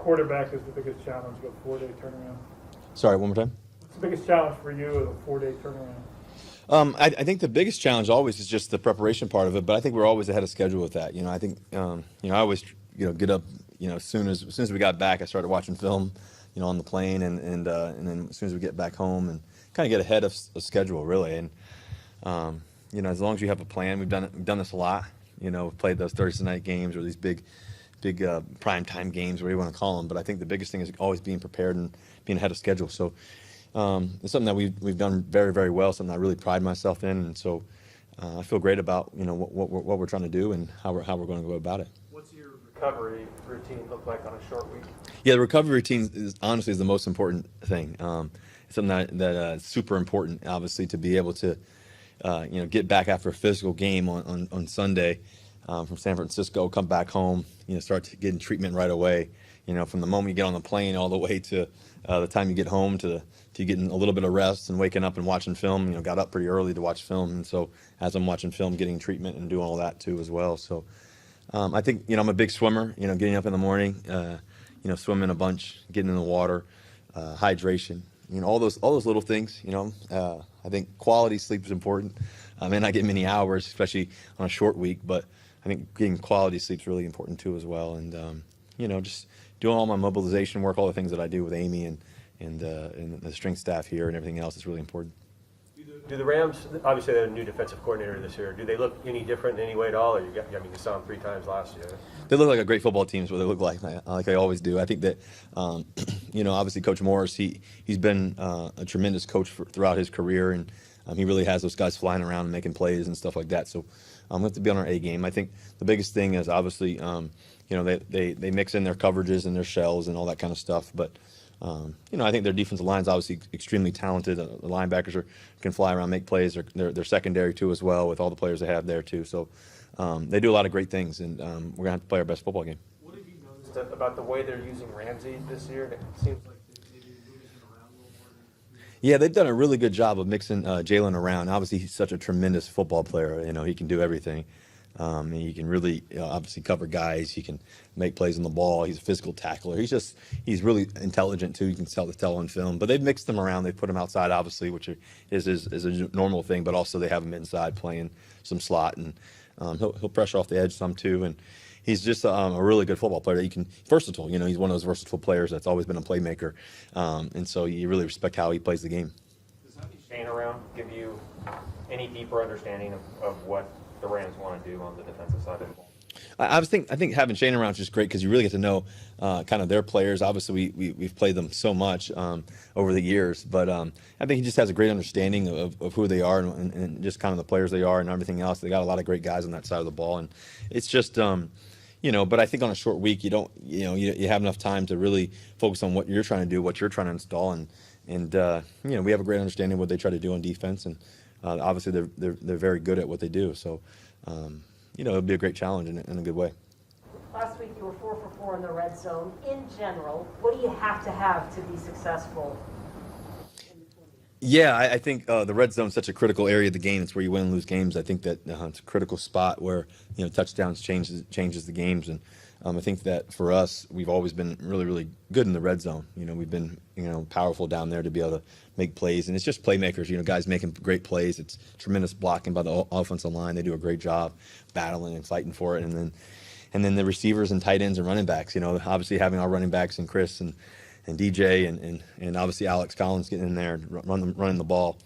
quarterback is the biggest challenge with a 4-day turnaround? Sorry, one more time. What's the biggest challenge for you with a 4-day turnaround? I think the biggest challenge always is just the preparation part of it, but I think we're always ahead of schedule with that. I think I always get up. As soon as we got back, I started watching film, on the plane, and then as soon as we get back home, and kind of get ahead of schedule really. And as long as you have a plan, we've done this a lot. We've played those Thursday night games or these big prime time games, whatever you want to call them. But I think the biggest thing is always being prepared and being ahead of schedule. So. It's something that we've done very, very well, something I really pride myself in, and so I feel great about what we're trying to do and how we're going to go about it. What's your recovery routine look like on a short week? Yeah, the recovery routine is honestly the most important thing. It's something that is super important, obviously, to be able to get back after a physical game on Sunday from San Francisco, come back home, start getting treatment right away. From the moment you get on the plane all the way to the time you get home to getting a little bit of rest and waking up and watching film. Got up pretty early to watch film, and so as I'm watching film, getting treatment and doing all that too as well. So I think I'm a big swimmer. Getting up in the morning, swimming a bunch, getting in the water, hydration. All those little things. I think quality sleep is important. I may not get many hours, especially on a short week, but I think getting quality sleep is really important too as well. And just doing all my mobilization work, all the things that I do with Amy and the strength staff here and everything else is really important. Do the Rams, obviously they have a new defensive coordinator this year, do they look any different in any way at all? Or you saw them 3 times last year. They look like a great football team is what they look like they always do. I think that, obviously Coach Morris, he's been a tremendous coach throughout his career, and he really has those guys flying around and making plays and stuff like that. So we have to be on our A game. I think the biggest thing is obviously, they mix in their coverages and their shells and all that kind of stuff. But, I think their defensive line is obviously extremely talented. The linebackers can fly around, make plays. They're secondary too as well with all the players they have there too. So they do a lot of great things, and we're going to have to play our best football game. What have you noticed about the way they're using Ramsey this year? It seems like maybe moving him around a little more. Yeah, they've done a really good job of mixing Jalen around. Obviously, he's such a tremendous football player. He can do everything. He can really obviously cover guys. He can make plays on the ball. He's a physical tackler. He's really intelligent too. You can tell on film. But they've mixed him around. They put him outside, obviously, which is a normal thing. But also they have him inside playing some slot, and he'll pressure off the edge some too. And he's just a really good football player. Versatile. He's one of those versatile players that's always been a playmaker. And so you really respect how he plays the game. Does having Shane around give you any deeper understanding of what the Rams want to do on the defensive side of the ball? I think having Shane around is just great because you really get to know kind of their players. Obviously, we've played them so much over the years, but I think he just has a great understanding of who they are and just kind of the players they are and everything else. They got a lot of great guys on that side of the ball, and it's just but I think on a short week you don't you have enough time to really focus on what you're trying to do, what you're trying to install, and we have a great understanding of what they try to do on defense, and obviously they're very good at what they do. So. It'll be a great challenge in a good way. Last week you were 4 for 4 in the red zone. In general, what do you have to be successful? Yeah, I think the red zone is such a critical area of the game. It's where you win and lose games. I think that it's a critical spot where touchdowns changes the games, and I think that for us, we've always been really, really good in the red zone. We've been powerful down there to be able to make plays, and it's just playmakers. Guys making great plays. It's tremendous blocking by the offensive line. They do a great job battling and fighting for it, and then the receivers and tight ends and running backs. Obviously having our running backs and Chris and DJ and obviously Alex Collins getting in there and running the ball.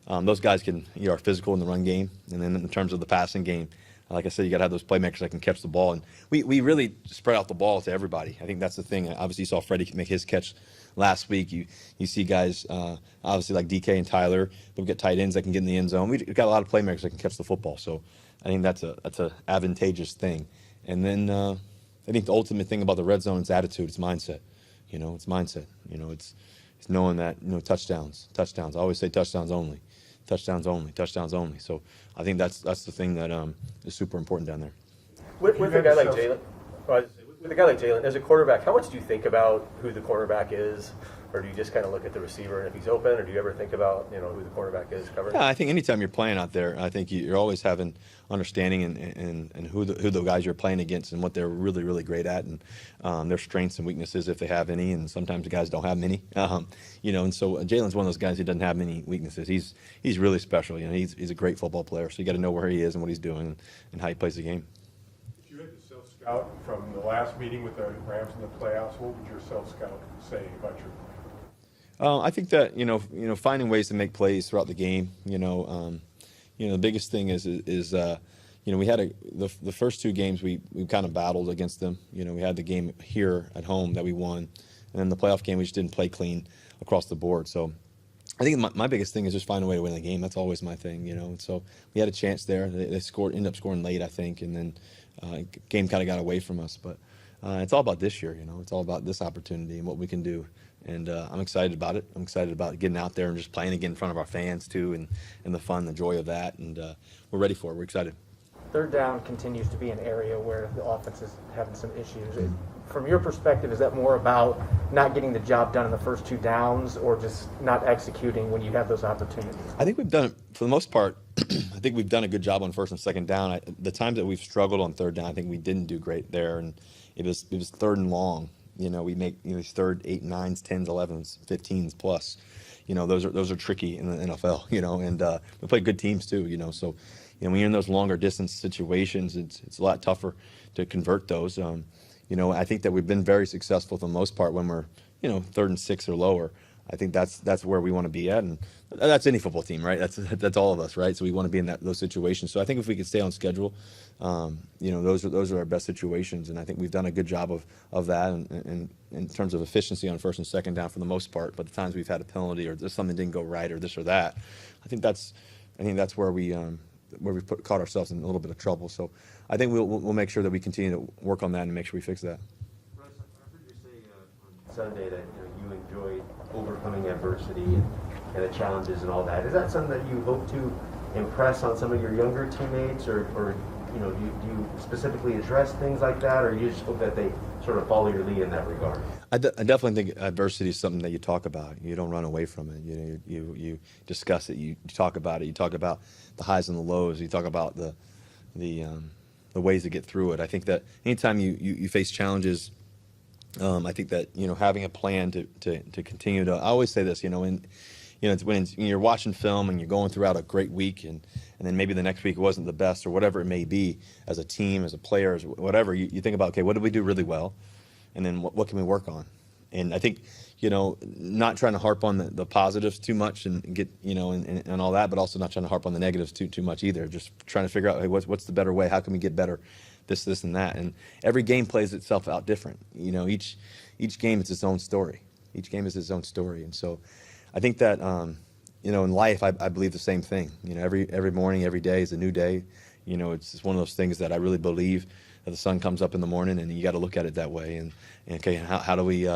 Those guys are physical in the run game, and then in terms of the passing game, like I said, you got to have those playmakers that can catch the ball, and we really spread out the ball to everybody. I think that's the thing. Obviously, you saw Freddie make his catch last week. You see guys obviously like DK and Tyler, but we got tight ends that can get in the end zone. We've got a lot of playmakers that can catch the football, so I think that's a advantageous thing. And then I think the ultimate thing about the red zone is attitude, it's mindset. It's mindset. It's knowing that touchdowns. I always say touchdowns only. So I think that's the thing that is super important down there. With a guy like Jalen, as a quarterback, how much do you think about who the cornerback is or do you just kind of look at the receiver and if he's open, or do you ever think about, who the cornerback is covering? Yeah, I think anytime you're playing out there, I think you're always having understanding and who the guys you're playing against and what they're really, really great at, and their strengths and weaknesses if they have any, and sometimes the guys don't have many. And so Jalen's one of those guys who doesn't have many weaknesses. He's really special. He's a great football player, so you got to know where he is and what he's doing and how he plays the game. If you had to self-scout from the last meeting with the Rams in the playoffs, what would your self-scout say about your plan? I think that finding ways to make plays throughout the game. The biggest thing is we had the first two games we kind of battled against them. We had the game here at home that we won, and then the playoff game we just didn't play clean across the board. So I think my biggest thing is just find a way to win the game. That's always my thing. And so we had a chance there. They ended up scoring late, I think, and then game kind of got away from us. But it's all about this year. It's all about this opportunity and what we can do. And I'm excited about it. I'm excited about getting out there and just playing again in front of our fans too, and the fun, the joy of that. And we're ready for it. We're excited. Third down continues to be an area where the offense is having some issues. From your perspective, is that more about not getting the job done in the first two downs, or just not executing when you have those opportunities? I think we've done it for the most part. I think we've done a good job on first and second down. The times that we've struggled on third down, I think we didn't do great there, and it was third and long. We make these third 8, 9s, 10s, 11s, 15s plus. Those are tricky in the NFL. And we play good teams too. So when you're in those longer distance situations, it's a lot tougher to convert those. I think that we've been very successful for the most part when we're third and 6 or lower. I think that's where we want to be at, and that's any football team, right? That's all of us, right? So we want to be in those situations. So I think if we could stay on schedule, those are our best situations, and I think we've done a good job of that, and in terms of efficiency on first and second down for the most part. But the times we've had a penalty or something didn't go right or this or that, I think that's where we caught ourselves in a little bit of trouble. So I think we'll make sure that we continue to work on that and make sure we fix that. Russ, I heard you say on Sunday that you enjoyed overcoming adversity and the challenges and all that. Is that something that you hope to impress on some of your younger teammates, or do you specifically address things like that, or you just hope that they sort of follow your lead in that regard? I definitely think adversity is something that you talk about. You don't run away from it. You discuss it. You talk about it. You talk about the highs and the lows. You talk about the ways to get through it. I think that anytime you face challenges, I think that having a plan to continue to. I always say this, when you're watching film and you're going throughout a great week, and then maybe the next week wasn't the best or whatever it may be, as a team, as a player, as whatever, you think about, okay, what did we do really well, and then what can we work on? And I think not trying to harp on the positives too much and get and all that, but also not trying to harp on the negatives too much either. Just trying to figure out, hey, what's the better way? How can we get better? This and that. And every game plays itself out different. Each game is its own story. Each game is its own story. And so I think that in life I believe the same thing. Every morning, every day is a new day. It's just one of those things that I really believe, that the sun comes up in the morning and you got to look at it that way. And okay, how do we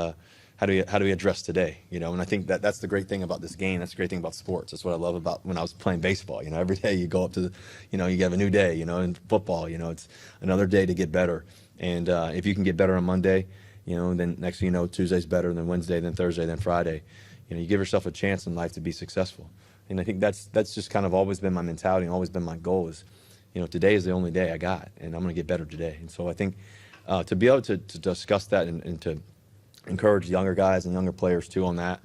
address today? And I think that's the great thing about this game. That's the great thing about sports. That's what I love about when I was playing baseball. Every day you go up to you have a new day. In football, it's another day to get better. And if you can get better on Monday, then next thing you know, Tuesday's better, then Wednesday, then Thursday, then Friday. You give yourself a chance in life to be successful. And I think that's just kind of always been my mentality and always been my goal is, today is the only day I got, and I'm going to get better today. And so I think to be able to discuss that and to encourage younger guys and younger players too on that,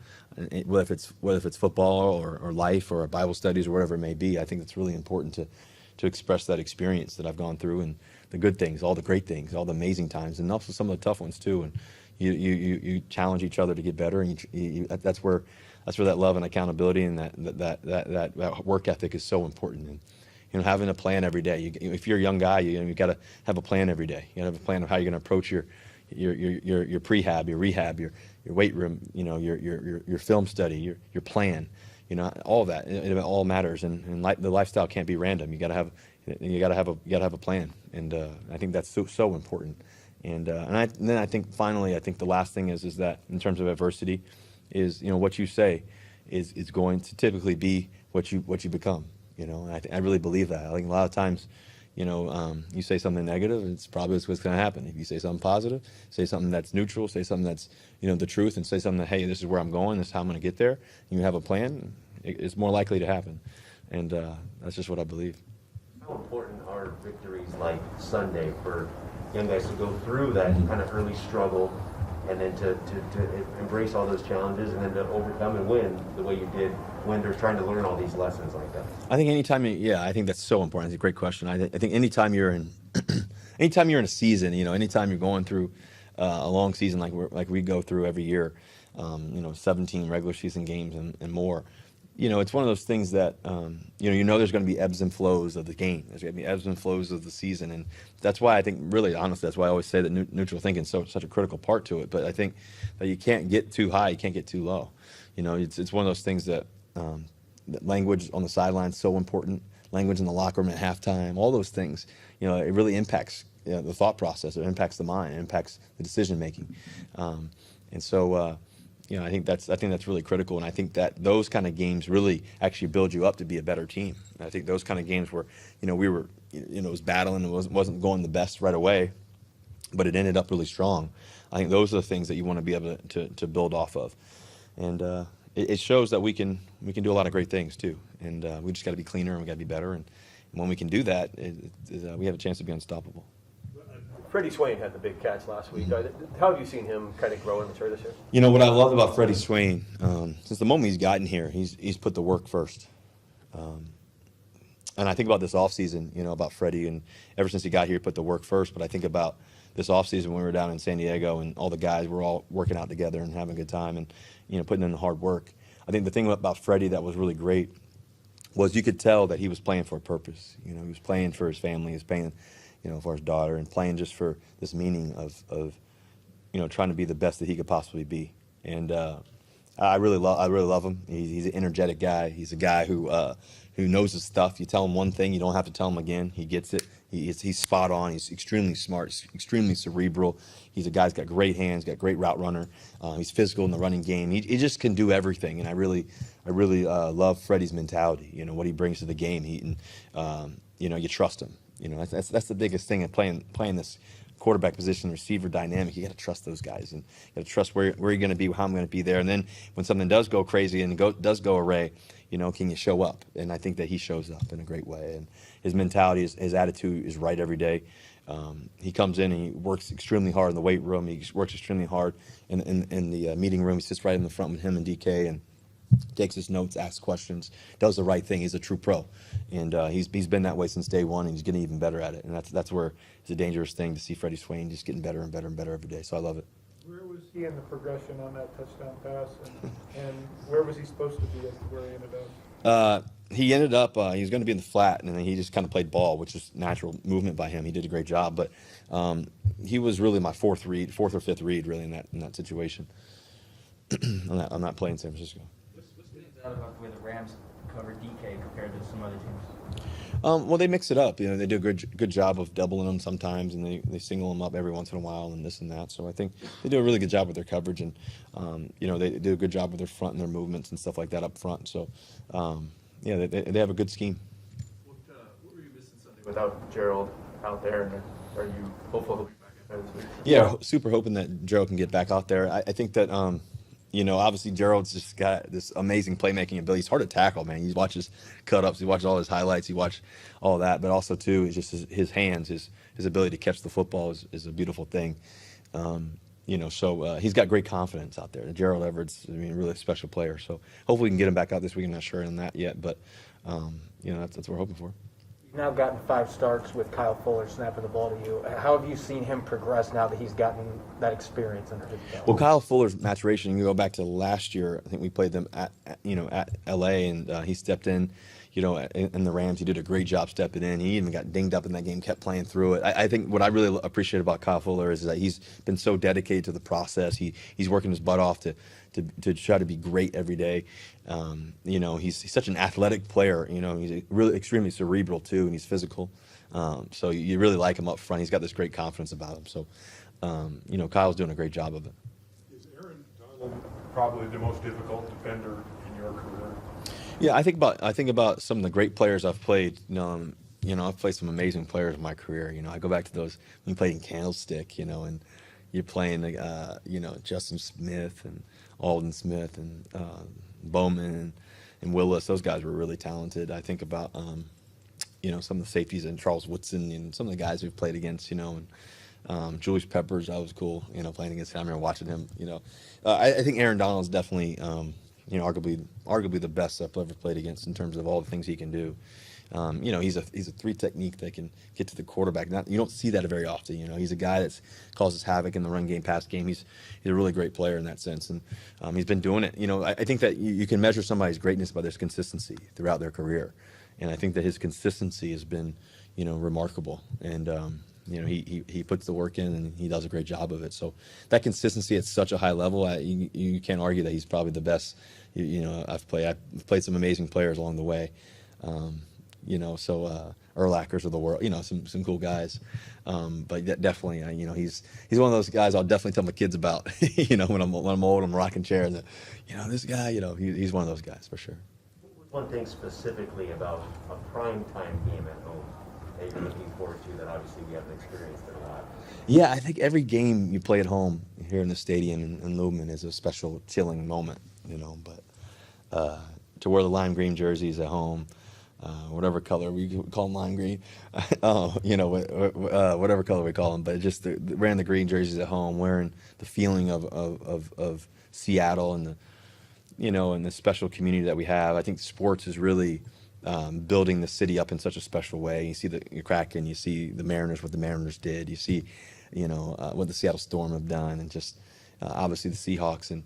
whether it's football or life or Bible studies or whatever it may be, I think it's really important to express that experience that I've gone through, and the good things, all the great things, all the amazing times, and also some of the tough ones too. And you challenge each other to get better, and that's where that love and accountability and that work ethic is so important. And having a plan every day. If you're a young guy, you got to have a plan every day. You got to have a plan of how you're going to approach your prehab, your rehab, your weight room, your film study, your plan. All of that. It all matters, and the lifestyle can't be random. You got to have a plan, and I think that's so important. And then I think finally, the last thing is that in terms of adversity, is what you say is going to typically be what you become. And I really believe that. I think a lot of times, You say something negative, it's probably what's going to happen. If you say something positive, say something that's neutral, say something that's, the truth, and say something that, hey, this is where I'm going, this is how I'm going to get there, and you have a plan, it's more likely to happen. And that's just what I believe. How important are victories like Sunday for young guys to go through that kind of early struggle and then to embrace all those challenges and then to overcome and win the way you did when they're trying to learn all these lessons like that? I think I think that's so important. It's a great question. I think anytime you're in, anytime you're in a season, anytime you're going through a long season like we go through every year, 17 regular season games and more, it's one of those things that, there's going to be ebbs and flows of the game. There's going to be ebbs and flows of the season. And that's why I think, really, honestly, that's why I always say that neutral thinking is such a critical part to it. But I think that you can't get too high, you can't get too low. It's one of those things that, that language on the sideline is so important, language in the locker room at halftime, all those things, it really impacts the thought process. It impacts the mind, it impacts the decision making. And so, I think that's really critical, and I think that those kind of games really actually build you up to be a better team. And I think those kind of games where we were it was battling, it wasn't going the best right away, but it ended up really strong. I think those are the things that you want to be able to build off of, and it shows that we can do a lot of great things too. And we just got to be cleaner and we got to be better, and when we can do that, we have a chance to be unstoppable. Freddie Swain had the big catch last week. How have you seen him kind of grow and mature this year? What I love about Freddie Swain, since the moment he's gotten here, he's put the work first. And I think about this offseason, about Freddie, and ever since he got here, he put the work first. But I think about this offseason when we were down in San Diego and all the guys were all working out together and having a good time and, putting in the hard work. I think the thing about Freddie that was really great was you could tell that he was playing for a purpose. He was playing for his family, he was playing for his daughter, and playing just for this meaning of trying to be the best that he could possibly be. And I really love him. He's an energetic guy. He's a guy who knows his stuff. You tell him one thing, you don't have to tell him again. He gets it. He's spot on. He's extremely smart, extremely cerebral. He's a guy who's got great hands, got great route runner. He's physical in the running game. He just can do everything. And I really love Freddie's mentality. What he brings to the game. You trust him. That's the biggest thing in playing this quarterback position, receiver dynamic. You got to trust those guys, and you got to trust where you're going to be, how I'm going to be there. And then when something does go crazy and does go array, can you show up? And I think that he shows up in a great way. And his mentality, his attitude is right every day. He comes in and he works extremely hard in the weight room. He works extremely hard in the meeting room. He sits right in the front with him and DK and takes his notes, asks questions, does the right thing. He's a true pro, and he's been that way since day one, and he's getting even better at it. And that's where it's a dangerous thing to see Freddie Swain just getting better and better and better every day. So I love it. Where was he in the progression on that touchdown pass, and where was he supposed to be as to where he ended up? He ended up, he was going to be in the flat, and then he just kind of played ball, which is natural movement by him. He did a great job, but he was really my fourth or fifth read, really, in that situation. I'm not playing San Francisco. What's out about the way the Rams cover DK compared to some other teams? Well, they mix it up. They do a good job of doubling them sometimes, and they single them up every once in a while, and this and that. So I think they do a really good job with their coverage, and they do a good job with their front and their movements and stuff like that up front. So they have a good scheme. What were you missing Sunday without Gerald out there? And are you hopeful he'll be back out there this week? Yeah, super hoping that Gerald can get back out there. I think that. Obviously Gerald's just got this amazing playmaking ability. He's hard to tackle, man. You watch his cut-ups, you watch all his highlights, you watch all that. But also, too, is just his hands, his ability to catch the football is a beautiful thing. So he's got great confidence out there. Gerald Everett's, really a special player. So hopefully we can get him back out this week. I'm not sure on that yet, but, that's what we're hoping for. You've now gotten 5 starts with Kyle Fuller snapping the ball to you. How have you seen him progress now that he's gotten that experience under his belt? Well, Kyle Fuller's maturation, you can go back to last year. I think we played them at L.A., and he stepped in, in the Rams. He did a great job stepping in. He even got dinged up in that game, kept playing through it. I think what I really appreciate about Kyle Fuller is that he's been so dedicated to the process. He's working his butt off to try to be great every day. He's such an athletic player. He's really extremely cerebral too, and he's physical. So you really like him up front. He's got this great confidence about him. So, Kyle's doing a great job of it. Is Aaron Donald probably the most difficult defender in your career? Yeah, I think about some of the great players I've played. you know, I've played some amazing players in my career. You know, I go back to those when you played in Candlestick, you know, and you're playing, you know, Justin Smith and Alden Smith and Bowman and Willis. Those guys were really talented. I think about, you know, some of the safeties and Charles Woodson and some of the guys we've played against, you know, and Julius Peppers, that was cool, you know, playing against him. I remember watching him, you know. I think Aaron Donald's definitely, you know, arguably the best I've ever played against in terms of all the things he can do. You know, he's a three technique that can get to the quarterback. You don't see that very often. You know, he's a guy that causes havoc in the run game, pass game. He's a really great player in that sense, and he's been doing it. You know, I think that you can measure somebody's greatness by their consistency throughout their career, and I think that his consistency has been, you know, remarkable. And you know, he puts the work in and he does a great job of it. So that consistency at such a high level, you can't argue that he's probably the best. You know, I've played some amazing players along the way. You know, so Urlachers of the world, you know, some cool guys. But definitely, you know, he's one of those guys I'll definitely tell my kids about. You know, when I'm old, I'm rocking chairs. And, you know, this guy, you know, he's one of those guys for sure. One thing specifically about a prime time game at home that you're looking forward to that obviously we haven't experienced it a lot. Yeah, I think every game you play at home here in the stadium in Lumen is a special, chilling moment. You know, but to wear the lime green jerseys at home. Whatever color we call them, lime green, you know, whatever color we call them, but just wearing the green jerseys at home, wearing the feeling of Seattle and the, you know, and the special community that we have. I think sports is really building the city up in such a special way. You see the Kraken, you see the Mariners, what the Mariners did, you see, you know, what the Seattle Storm have done, and just obviously the Seahawks. And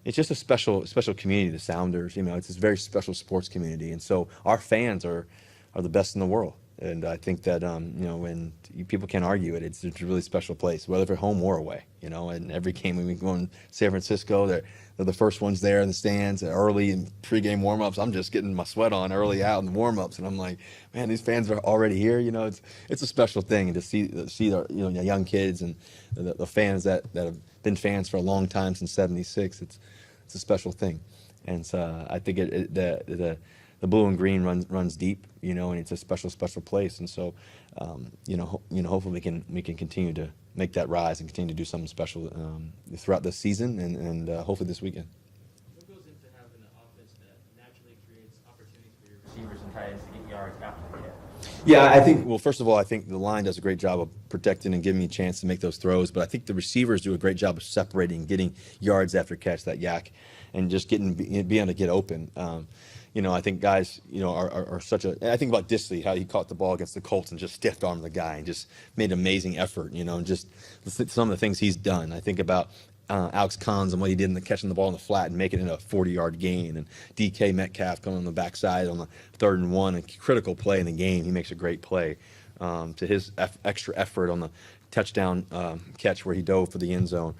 it's just a special community, the Sounders. You know, it's this very special sports community, and so our fans are the best in the world. And I think that you know, when people can't argue it, it's a really special place, whether for home or away. You know, and every game when we go in San Francisco, they're the first ones there in the stands early in pregame warmups. I'm just getting my sweat on early out in the warmups, and I'm like, man, these fans are already here. You know, it's a special thing, and to see the, you know, young kids and the fans that have been fans for a long time since '76. It's a special thing, and so I think the blue and green runs deep, you know, and it's a special place. And so, you know, hopefully we can continue to make that rise and continue to do something special throughout the season and hopefully this weekend. What goes into having an offense that naturally creates opportunities for your receivers and tight ends to get yards after the catch? Yeah, I think, well, first of all, I think the line does a great job of protecting and giving me a chance to make those throws, but I think the receivers do a great job of separating, getting yards after catch, that yak, and just being able to get open. You know, I think guys, you know, are such a, I think about Disley, how he caught the ball against the Colts and just stiff armed the guy and just made an amazing effort, you know, and just some of the things he's done. I think about Alex Cons and what he did in the catching the ball in the flat and making it a 40-yard gain, and DK Metcalf coming on the backside on the 3rd and 1, a critical play in the game. He makes a great play to his extra effort on the touchdown catch where he dove for the end zone.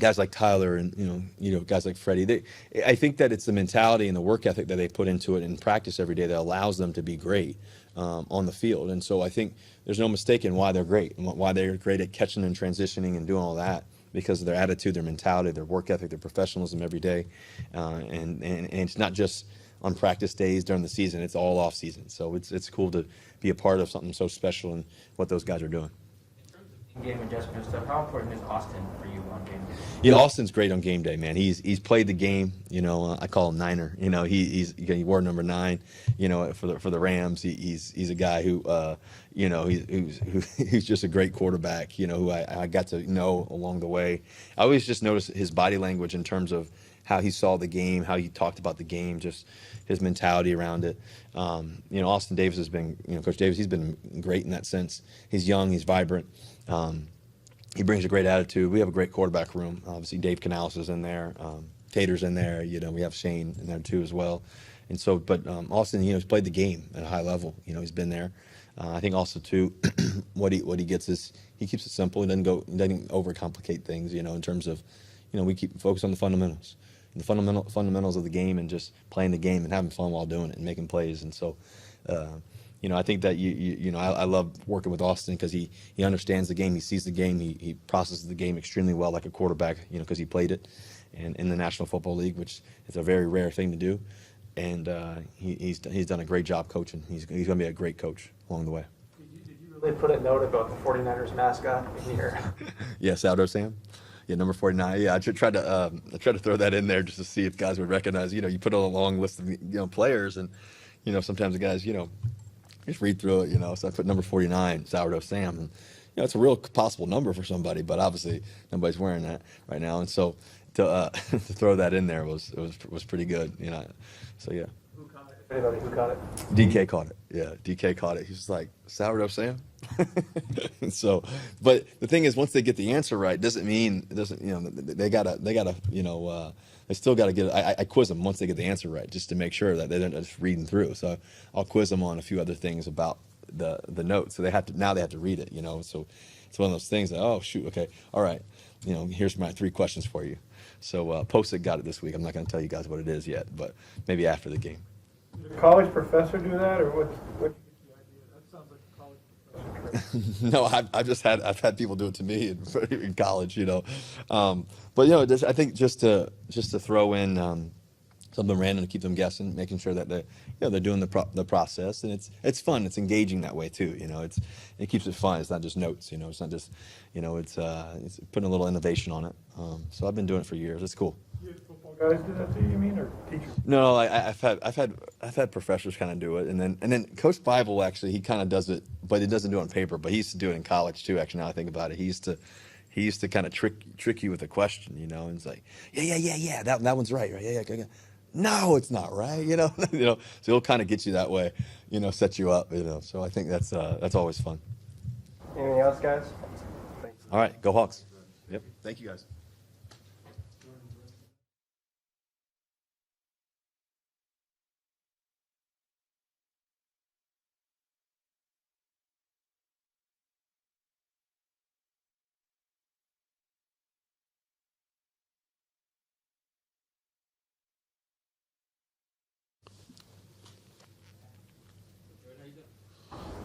Guys like Tyler and you know guys like Freddie. I think that it's the mentality and the work ethic that they put into it in practice every day that allows them to be great on the field. And so I think there's no mistaking why they're great and why they're great at catching and transitioning and doing all that, because of their attitude, their mentality, their work ethic, their professionalism every day. And it's not just on practice days during the season; it's all off season. So it's cool to be a part of something so special and what those guys are doing. Game adjustment and stuff. How important is Austin for you on game day? Yeah, Austin's great on game day, man. He's played the game. You know, I call him Niner. You know, he wore number 9. You know, for the Rams. He's a guy who you know, who's just a great quarterback. You know, who I got to know along the way. I always just noticed his body language in terms of how he saw the game, how he talked about the game, just his mentality around it. You know, Austin Davis has been, you know, Coach Davis, he's been great in that sense. He's young, he's vibrant. He brings a great attitude. We have a great quarterback room. Obviously, Dave Canales is in there. Tater's in there. You know, we have Shane in there too as well. And so, but Austin, you know, he's played the game at a high level. You know, he's been there. I think also too, what he gets is he keeps it simple. He doesn't overcomplicate things. You know, in terms of, you know, we keep focused on the fundamentals, the fundamentals of the game, and just playing the game and having fun while doing it and making plays. And so. You know, I think that you know, I love working with Austin because he understands the game, he sees the game, he processes the game extremely well like a quarterback, you know, because he played it, and in the National Football League, which is a very rare thing to do. and he's done a great job coaching. He's going to be a great coach along the way. Did you really put a note about the 49ers mascot in here? Yeah, Sourdough Sam. Yeah, number 49. Yeah, I tried to throw that in there just to see if guys would recognize. You put a long list of players, and sometimes the guys just read through it. So I put number 49, Sourdough Sam, and it's a real possible number for somebody, but obviously nobody's wearing that right now, and so to to throw that in there was pretty good. So yeah. Who caught it? If anybody, who caught it? DK caught it. Yeah, DK caught it. He was like, Sourdough Sam? So, but the thing is, once they get the answer right, they gotta, they still gotta get it. I quiz them once they get the answer right, just to make sure that they're not just reading through. So I'll quiz them on a few other things about the notes. So they have to read it, So it's one of those things that, oh, shoot, okay, all right, here's my 3 questions for you. So Post-it got it this week. I'm not gonna tell you guys what it is yet, but maybe after the game. Did a college professor do that, or what gets the idea? That sounds like a college professor trick. No, I've had people do it to me in college, but I think just to throw in something random to keep them guessing, making sure that they're doing the process, and it's fun, it's engaging that way too. It keeps it fun. It's not just notes, it's not just it's putting a little innovation on it. So I've been doing it for years. It's cool. You had football guys do that to you, mean, or teachers? No, I've had professors kind of do it, and then Coach Bible actually he kind of does it, but he doesn't do it on paper. But he used to do it in college too. Actually, now I think about it, he used to kind of trick you with a question, and it's like, yeah, that one's right, yeah. No, it's not right, So he'll kind of get you that way, set you up, So I think that's always fun. Anything else, guys? All right, go Hawks. Yep. Thank you guys.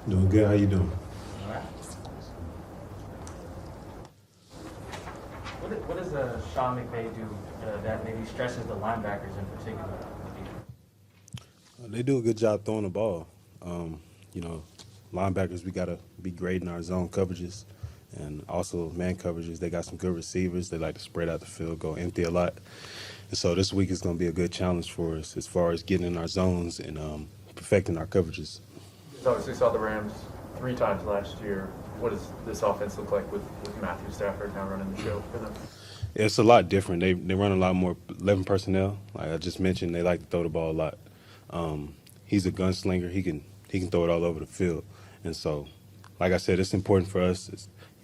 Doing good. How you doing? What does Sean McVay do that maybe stresses the linebackers in particular? They do a good job throwing the ball. Linebackers, we got to be great in our zone coverages and also man coverages. They got some good receivers. They like to spread out the field, go empty a lot. And so this week is going to be a good challenge for us as far as getting in our zones and perfecting our coverages. You obviously saw the Rams 3 times last year. What does this offense look like with Matthew Stafford now running the show for them? It's a lot different. They run a lot more 11 personnel. Like I just mentioned, they like to throw the ball a lot. He's a gunslinger. He can throw it all over the field. And so, like I said, it's important for us,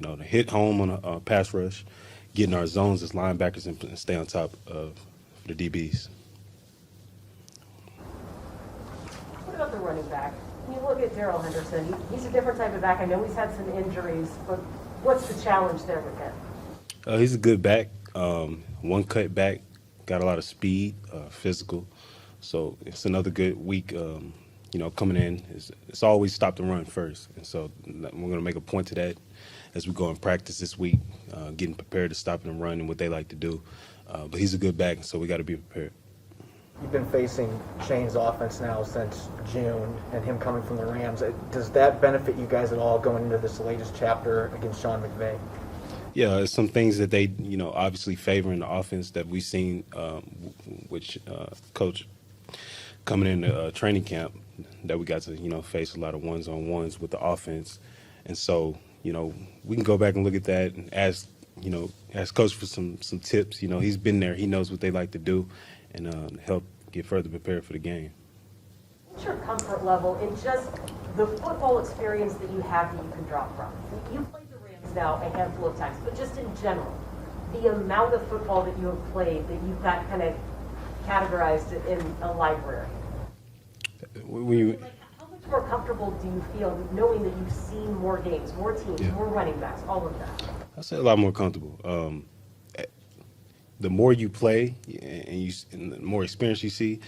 to hit home on a pass rush, get in our zones as linebackers and stay on top of the DBs. What about the running back? When you look at Darrell Henderson, he's a different type of back. I know he's had some injuries, but what's the challenge there with him? He's a good back. One cut back, got a lot of speed, physical. So it's another good week. Coming in, it's always stop the run first. And so we're going to make a point to that as we go in practice this week, getting prepared to stop and run and what they like to do. But he's a good back, so we got to be prepared. You've been facing Shane's offense now since June, and him coming from the Rams. Does that benefit you guys at all going into this latest chapter against Sean McVay? Yeah, it's some things that they, obviously favor in the offense that we've seen, which Coach coming into training camp, that we got to, face a lot of ones-on-ones with the offense. And so, we can go back and look at that and ask Coach for some tips. He's been there. He knows what they like to do and help get further prepared for the game. What's your comfort level in just the football experience that you have that you can draw from? You played the Rams now a handful of times, but just in general, the amount of football that you have played that you've got kind of categorized in a library. How much more comfortable do you feel knowing that you've seen more games, more teams, more running backs, all of that? I'd say a lot more comfortable. The more you play and the more experience you see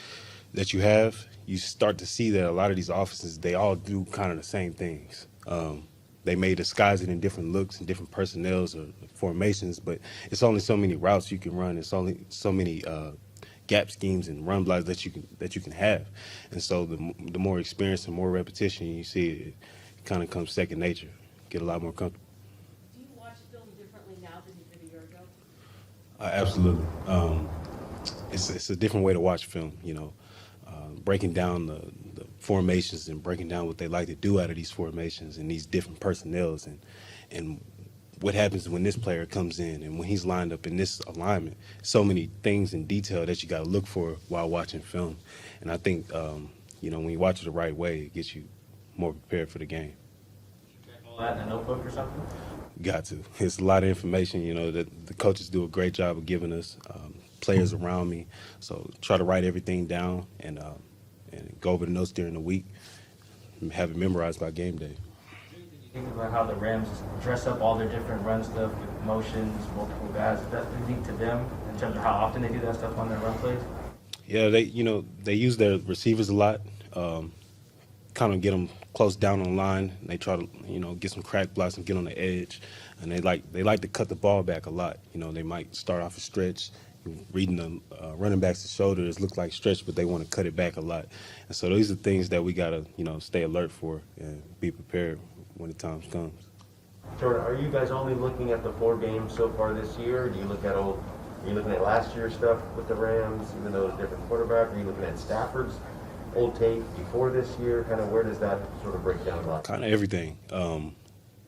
that you have, you start to see that a lot of these offenses, they all do kind of the same things. They may disguise it in different looks and different personnels or formations, but it's only so many routes you can run. It's only so many gap schemes and run blocks that you can have. And so the more experience and more repetition you see, it kind of comes second nature. Get a lot more comfortable. Do you watch film differently now than you did a year ago? Absolutely. It's a different way to watch film, breaking down the formations and breaking down what they like to do out of these formations and these different personnels and what happens when this player comes in and when he's lined up in this alignment. So many things in detail that you got to look for while watching film. And I think, when you watch it the right way, it gets you more prepared for the game. Check all that in a notebook or something? Got to. It's a lot of information, that the coaches do a great job of giving us, players around me. So try to write everything down and go over the notes during the week and have it memorized by game day. Think about how the Rams dress up all their different run stuff with motions, multiple guys. Is that unique to them in terms of how often they do that stuff on their run plays? Yeah, they use their receivers a lot, kind of get them close down on the line. They try to, get some crack blocks and get on the edge. And they like to cut the ball back a lot. They might start off a stretch, reading the running back's shoulders, look like stretch, but they want to cut it back a lot. And so these are things that we got to, stay alert for and be prepared when the time comes. Jordan, are you guys only looking at the 4 games so far this year? Do you look at are you looking at last year's stuff with the Rams, even though it's a different quarterback? Are you looking at Stafford's old tape before this year? Kind of where does that sort of break down a lot? Kind of everything.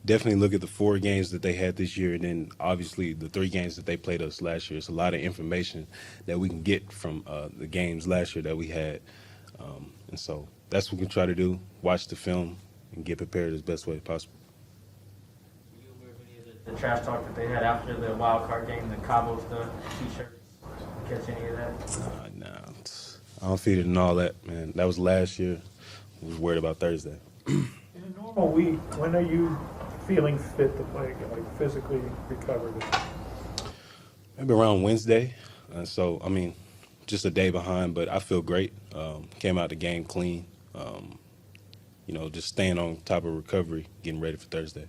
Definitely look at the 4 games that they had this year, and then obviously the 3 games that they played us last year. It's a lot of information that we can get from the games last year that we had. And so that's what we can try to do, watch the film, and get prepared as best way possible. Were you aware of any of the trash talk that they had after the wild card game, the Cabo stuff, T-shirts? Catch any of that? No, I don't feed it in all that, man. That was last year. I was worried about Thursday. In a normal week, when are you feeling fit to play again, like physically recovered? Maybe around Wednesday. So, just a day behind, but I feel great. Came out the game clean. Just staying on top of recovery, getting ready for Thursday.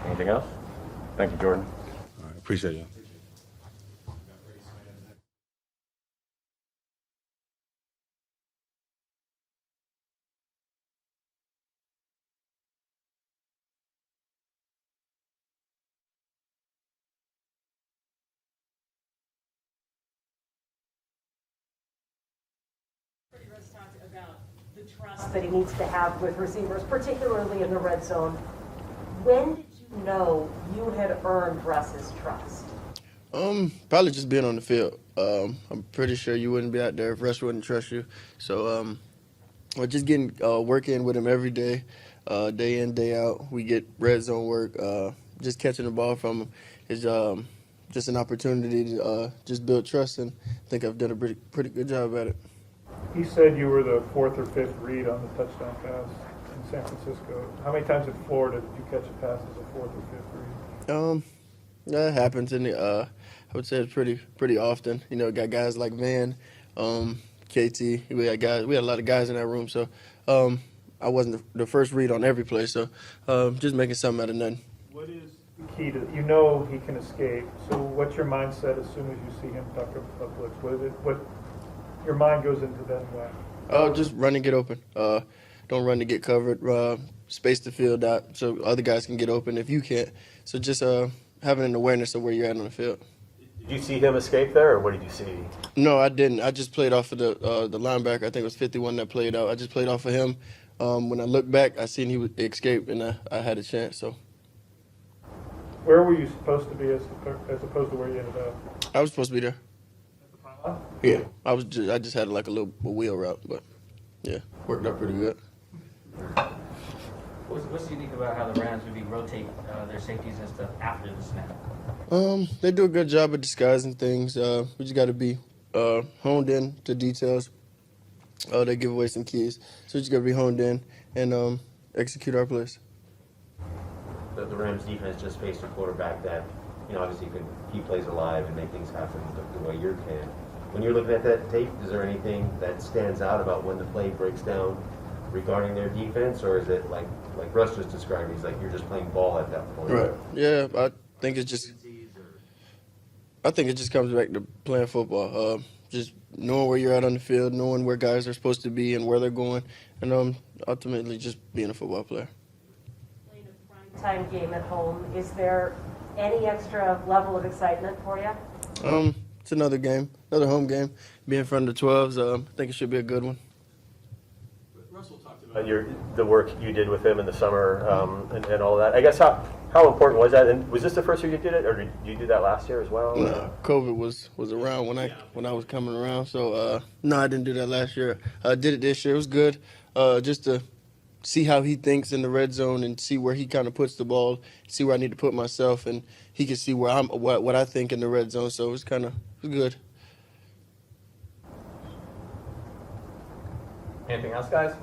Anything else? Thank you, Jordan. All right, appreciate you. Russ talked about the trust that he needs to have with receivers, particularly in the red zone. When did you know you had earned Russ's trust? Probably just being on the field. I'm pretty sure you wouldn't be out there if Russ wouldn't trust you. So, just getting work in with him every day, day in, day out. We get red zone work. Just catching the ball from him is just an opportunity to just build trust, and I think I've done a pretty good job at it. He said you were the 4th or 5th read on the touchdown pass in San Francisco. How many times in Florida did you catch a pass as a 4th or 5th read? That happens, and I would say it's pretty often. Got guys like Van, KT. We had a lot of guys in that room, so I wasn't the first read on every play. So just making something out of nothing. What is the key to he can escape? So what's your mindset as soon as you see him tuck a blitz? What your mind goes into then what? Just run and get open. Don't run to get covered. Space the field out so other guys can get open if you can't. So just having an awareness of where you're at on the field. Did you see him escape there, or what did you see? No, I didn't. I just played off of the linebacker. I think it was 51 that played out. I just played off of him. When I looked back, I seen he would escape, and I had a chance. So. Where were you supposed to be as opposed to where you ended up? I was supposed to be there. At the pylon? Yeah, I just had like a little wheel route, but yeah, worked out pretty good. What's unique about how the Rams maybe rotate their safeties and stuff after the snap? They do a good job of disguising things. We just got to be honed in to details. They give away some keys, so we just got to be honed in and execute our plays. The Rams defense just faced a quarterback that, obviously can keep plays alive and make things happen the way you can. When you're looking at that tape, is there anything that stands out about when the play breaks down regarding their defense, or is it like Russ just described? He's like, you're just playing ball at that point. Right. Yeah, I think it's just. I think it just comes back to playing football. Just knowing where you're at on the field, knowing where guys are supposed to be and where they're going, and ultimately just being a football player. Playing a primetime game at home, is there any extra level of excitement for you? It's another game, another home game. Be in front of the 12s. I think it should be a good one. Russell talked about the work you did with him in the summer and all that. I guess how important was that? And was this the first year you did it, or did you do that last year as well? COVID was around when I was coming around. So no, I didn't do that last year. I did it this year. It was good, just to see how he thinks in the red zone and see where he kind of puts the ball, see where I need to put myself, and he can see where what I think in the red zone. So it was good. Anything else, guys?